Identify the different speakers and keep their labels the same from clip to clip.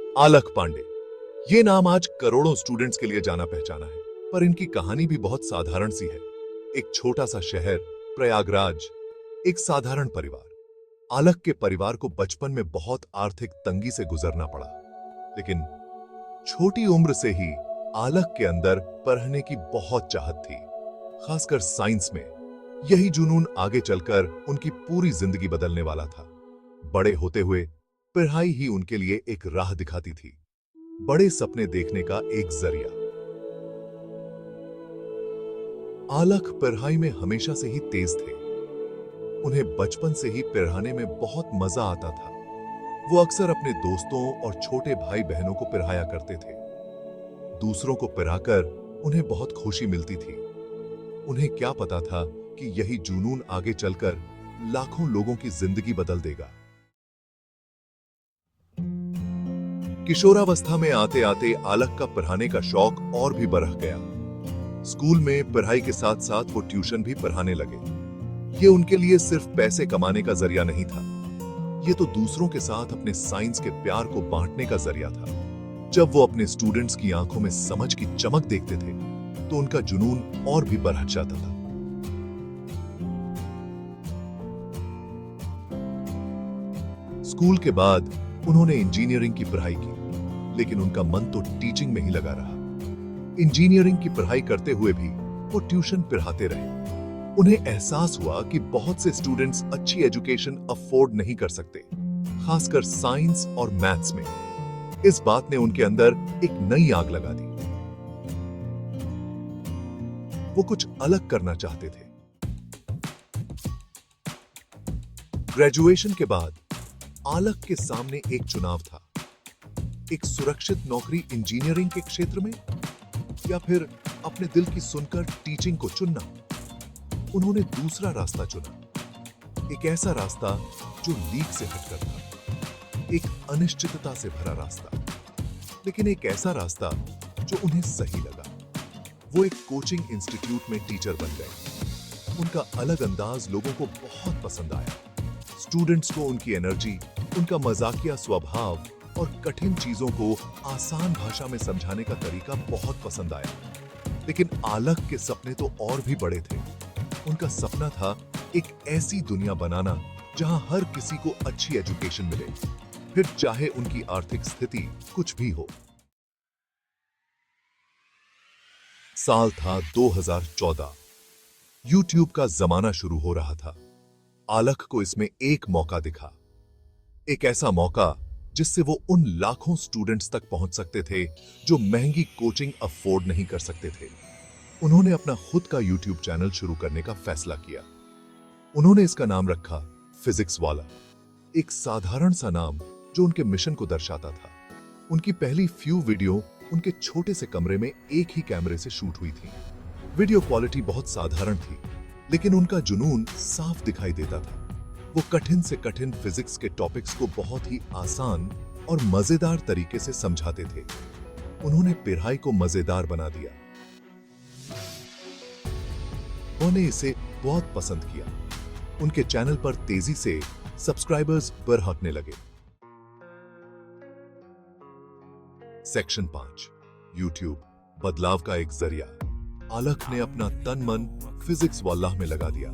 Speaker 1: आलख पांडे। ये नाम आज करोड़ों स्टूडेंट्स के लिए जाना पहचाना है, पर इनकी कहानी भी बहुत साधारण सी है। एक छोटा सा शहर प्रयागराज, एक साधारण परिवार। आलख के परिवार को बचपन में बहुत आर्थिक तंगी से गुजरना पड़ा, लेकिन छोटी उम्र से ही आलख के अंदर पढ़ने की बहुत चाहत थी, खासकर साइंस में। यही जुनून आगे चलकर उनकी पूरी जिंदगी बदलने वाला था। बड़े होते हुए पढ़ाई ही उनके लिए एक राह दिखाती थी, बड़े सपने देखने का एक जरिया। आलख पढ़ाई में हमेशा से ही तेज थे। उन्हें बचपन से ही पढ़ाने में बहुत मजा आता था। वो अक्सर अपने दोस्तों और छोटे भाई बहनों को पढ़ाया करते थे। दूसरों को पढ़ाकर उन्हें बहुत खुशी मिलती थी। उन्हें क्या पता था कि यही जुनून आगे चलकर लाखों लोगों की जिंदगी बदल देगा। किशोरावस्था में आते आते आलख का पढ़ाने का शौक और भी बढ़ गया। स्कूल में पढ़ाई के साथ साथ वो ट्यूशन भी पढ़ाने लगे। ये उनके लिए सिर्फ पैसे कमाने का जरिया नहीं था, ये तो दूसरों के साथ अपने साइंस के प्यार को बांटने का जरिया था। जब वो अपने स्टूडेंट्स की आंखों में समझ की चमक देखते थे, तो उनका जुनून और भी बढ़ जाता था। स्कूल के बाद उन्होंने इंजीनियरिंग की पढ़ाई की, लेकिन उनका मन तो टीचिंग में ही लगा रहा। इंजीनियरिंग की पढ़ाई करते हुए भी वो ट्यूशन पढ़ाते रहे। उन्हें एहसास हुआ कि बहुत से स्टूडेंट्स अच्छी एजुकेशन अफोर्ड नहीं कर सकते, खासकर साइंस और मैथ्स में। इस बात ने उनके अंदर एक नई आग लगा दी। वो कुछ अलग करना चाहते थे। ग्रेजुएशन के बाद आलख के सामने एक चुनाव था, एक सुरक्षित नौकरी इंजीनियरिंग के क्षेत्र में, या फिर अपने दिल की सुनकर टीचिंग को चुनना। उन्होंने दूसरा रास्ता चुना, एक ऐसा रास्ता जो लीक से हटकर था, एक अनिश्चितता से भरा रास्ता, लेकिन एक ऐसा रास्ता जो उन्हें सही लगा। वो एक कोचिंग इंस्टीट्यूट में टीचर बन गए। उनका अलग अंदाज लोगों को बहुत पसंद आया। स्टूडेंट्स को उनकी एनर्जी, उनका मजाकिया स्वभाव और कठिन चीजों को आसान भाषा में समझाने का तरीका बहुत पसंद आया। लेकिन आलख के सपने तो और भी बड़े थे। उनका सपना था एक ऐसी दुनिया बनाना जहां हर किसी को अच्छी एजुकेशन मिले, फिर चाहे उनकी आर्थिक स्थिति कुछ भी हो। साल था 2014। यूट्यूब का जमाना शुरू हो रहा था। आलख को इसमें एक मौका दिखा, एक ऐसा मौका जिससे वो उन लाखों स्टूडेंट्स तक पहुंच सकते थे जो महंगी कोचिंग अफोर्ड नहीं कर सकते थे। उन्होंने अपना खुद का यूट्यूब चैनल शुरू करने का फैसला किया। उन्होंने इसका नाम रखा फिजिक्स वाला, एक साधारण सा नाम जो उनके मिशन को दर्शाता था। उनकी पहली फ्यू वीडियो उनके छोटे से कमरे में एक ही कैमरे से शूट हुई थी। वीडियो क्वालिटी बहुत साधारण थी, लेकिन उनका जुनून साफ दिखाई देता था। वो कठिन से कठिन फिजिक्स के टॉपिक्स को बहुत ही आसान और मजेदार तरीके से समझाते थे। उन्होंने पढ़ाई को मजेदार बना दिया। उन्होंने इसे बहुत पसंद किया। उनके चैनल पर तेजी से सब्सक्राइबर्स बढ़ने लगे। सेक्शन 5, यूट्यूब बदलाव का एक जरिया। आलख ने अपना तन मन फिजिक्स वाला में लगा दिया।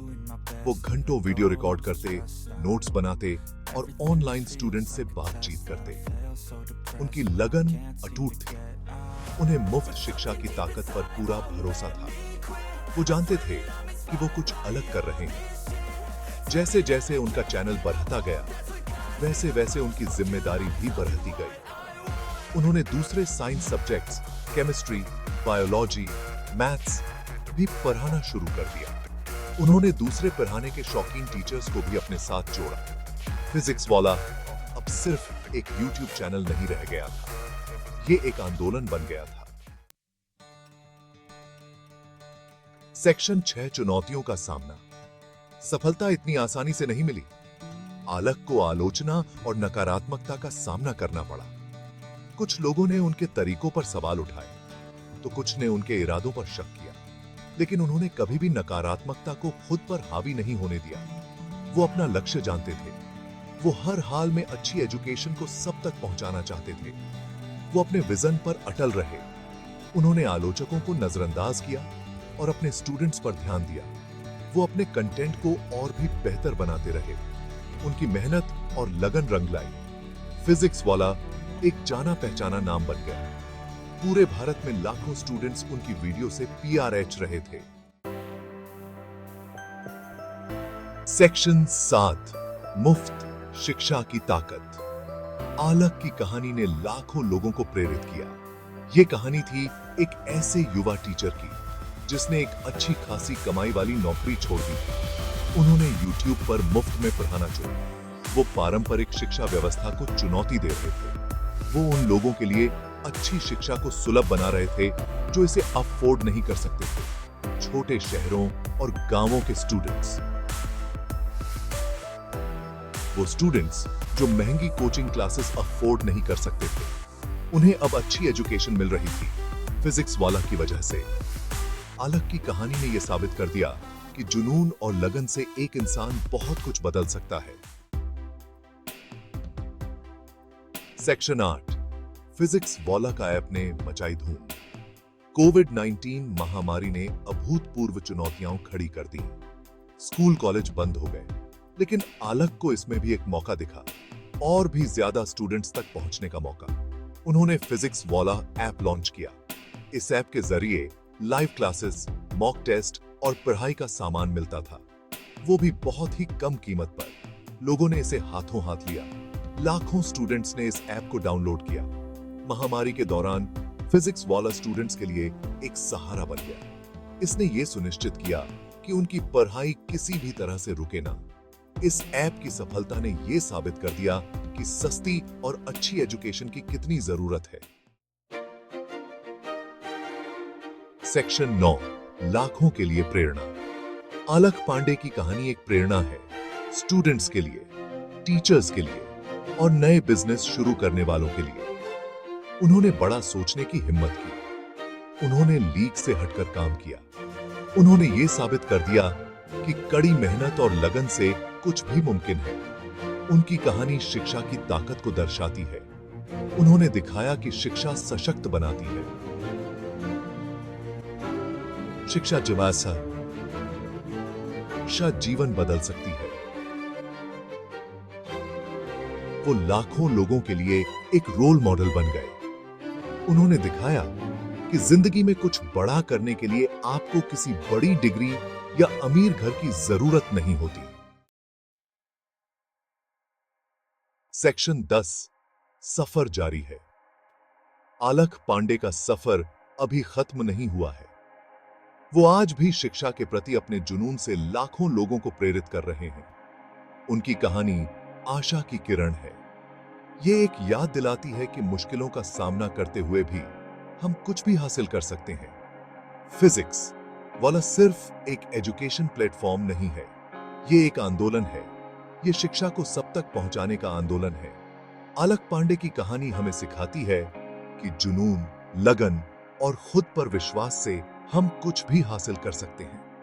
Speaker 1: वो घंटों वीडियो रिकॉर्ड करते, नोट्स बनाते और ऑनलाइन स्टूडेंट से बातचीत करते। उनकी लगन अटूट थी। उन्हें मुफ्त शिक्षा की ताकत पर पूरा भरोसा था। वो जानते थे कि वो कुछ अलग कर रहे हैं। जैसे जैसे उनका चैनल बढ़ता गया, वैसे वैसे उनकी जिम्मेदारी भी बढ़ती गई। उन्होंने दूसरे science subjects, chemistry, biology, maths भी पढ़ाना शुरू कर दिया। उन्होंने दूसरे पढ़ाने के शौकीन टीचर्स को भी अपने साथ जोड़ा। फिजिक्स वाला अब सिर्फ एक यूट्यूब चैनल नहीं रह गया था, ये एक आंदोलन बन गया था। सेक्शन 6, चुनौतियों का सामना। सफलता इतनी आसानी से नहीं मिली। आलख को आलोचना और नकारात्मकता का सामना करना पड़ा। कुछ लोगों ने उनके तरीकों पर सवाल उठाए, तो कुछ ने उनके इरादों पर शक किया, लेकिन उन्होंने कभी भी नकारात्मकता को खुद पर हावी नहीं होने दिया। वो अपना लक्ष्य जानते थे। वो हर हाल में अच्छी एजुकेशन को सब तक पहुंचाना चाहते थे। वो अपने विजन पर अटल रहे। उन्होंने आलोचकों को नजरअंदाज किया और अपने स्टूडेंट्स पर ध्यान दिया। वो अपने कंटेंट को और भी बेहतर बनाते रहे। उनकी मेहनत और लगन रंग लाई। फिजिक्स वाला एक जाना पहचाना नाम बन गया। पूरे भारत में लाखों स्टूडेंट्स उनकी वीडियो से पीआरएच रहे थे। सेक्शन 7, मुफ्त शिक्षा की ताकत। आलक की कहानी ने लाखों लोगों को प्रेरित किया। यह कहानी थी एक ऐसे युवा टीचर की जिसने एक अच्छी खासी कमाई वाली नौकरी छोड़ दी थी। उन्होंने YouTube पर मुफ्त में पढ़ाना चुना। वो पारंपरिक शिक्षा व्यवस्था को चुनौती दे रहे थे। वो उन लोगों के लिए अच्छी शिक्षा को सुलभ बना रहे थे जो इसे अफोर्ड नहीं कर सकते थे। छोटे शहरों और गांवों के स्टूडेंट्स। वो स्टूडेंट्स जो महंगी कोचिंग क्लासेस अफोर्ड नहीं कर सकते थे, उन्हें अब अच्छी एजुकेशन मिल रही थी फिजिक्स वाला की वजह से। आलक की कहानी ने यह साबित कर दिया कि जुनून और लगन से एक इंसान बहुत कुछ बदल सकता है। सेक्शन 8, फिजिक्स वाला का ऐप ने मचाई धूम। कोविड-19 महामारी ने अभूतपूर्व चुनौतियां खड़ी कर दी। स्कूल कॉलेज बंद हो गए, लेकिन आलक को इसमें भी एक मौका दिखा, और भी ज्यादा स्टूडेंट्स तक पहुंचने का मौका। उन्होंने फिजिक्स वाला ऐप लॉन्च किया। इस ऐप के जरिए लाइव क्लासेस, मॉक टेस्ट और पढ़ाई का सामान मिलता था, वो भी बहुत ही कम कीमत पर। लोगों ने इसे हाथों हाथ लिया। लाखों स्टूडेंट्स ने इस ऐप को डाउनलोड किया। महामारी के दौरान फिजिक्स वाला स्टूडेंट्स के लिए एक सहारा बन गया। इसने ये सुनिश्चित किया कि उनकी पढ़ाई किसी भी तरह से रुके ना। इस ऐप की सफलता ने यह साबित कर दिया कि सस्ती और अच्छी एजुकेशन की कितनी जरूरत है। सेक्शन 9, लाखों के लिए प्रेरणा। आलक पांडे की कहानी एक प्रेरणा है, स्टूडेंट्स के लिए, टीचर्स के लिए और नए बिजनेस शुरू करने वालों के लिए। उन्होंने बड़ा सोचने की हिम्मत की। उन्होंने लीक से हटकर काम किया। उन्होंने यह साबित कर दिया कि कड़ी मेहनत और लगन से कुछ भी मुमकिन है। उनकी कहानी शिक्षा की ताकत को दर्शाती है। उन्होंने दिखाया कि शिक्षा सशक्त बनाती है। शिक्षा जिज्ञासा, शिक्षा जीवन बदल सकती है। वो लाखों लोगों के लिए एक रोल मॉडल बन गए। उन्होंने दिखाया कि जिंदगी में कुछ बड़ा करने के लिए आपको किसी बड़ी डिग्री या अमीर घर की जरूरत नहीं होती। सेक्शन 10, सफर जारी है। आलक पांडे का सफर अभी खत्म नहीं हुआ है। वो आज भी शिक्षा के प्रति अपने जुनून से लाखों लोगों को प्रेरित कर रहे हैं। उनकी कहानी आशा की किरण है। ये एक याद दिलाती है कि मुश्किलों का सामना करते हुए भी हम कुछ भी हासिल कर सकते हैं। फिजिक्स वाला सिर्फ एक एजुकेशन प्लेटफॉर्म नहीं है, ये एक आंदोलन है। ये शिक्षा को सब तक पहुंचाने का आंदोलन है। आलक पांडे की कहानी हमें सिखाती है कि जुनून, लगन और खुद पर विश्वास से हम कुछ भी हासिल कर सकते हैं।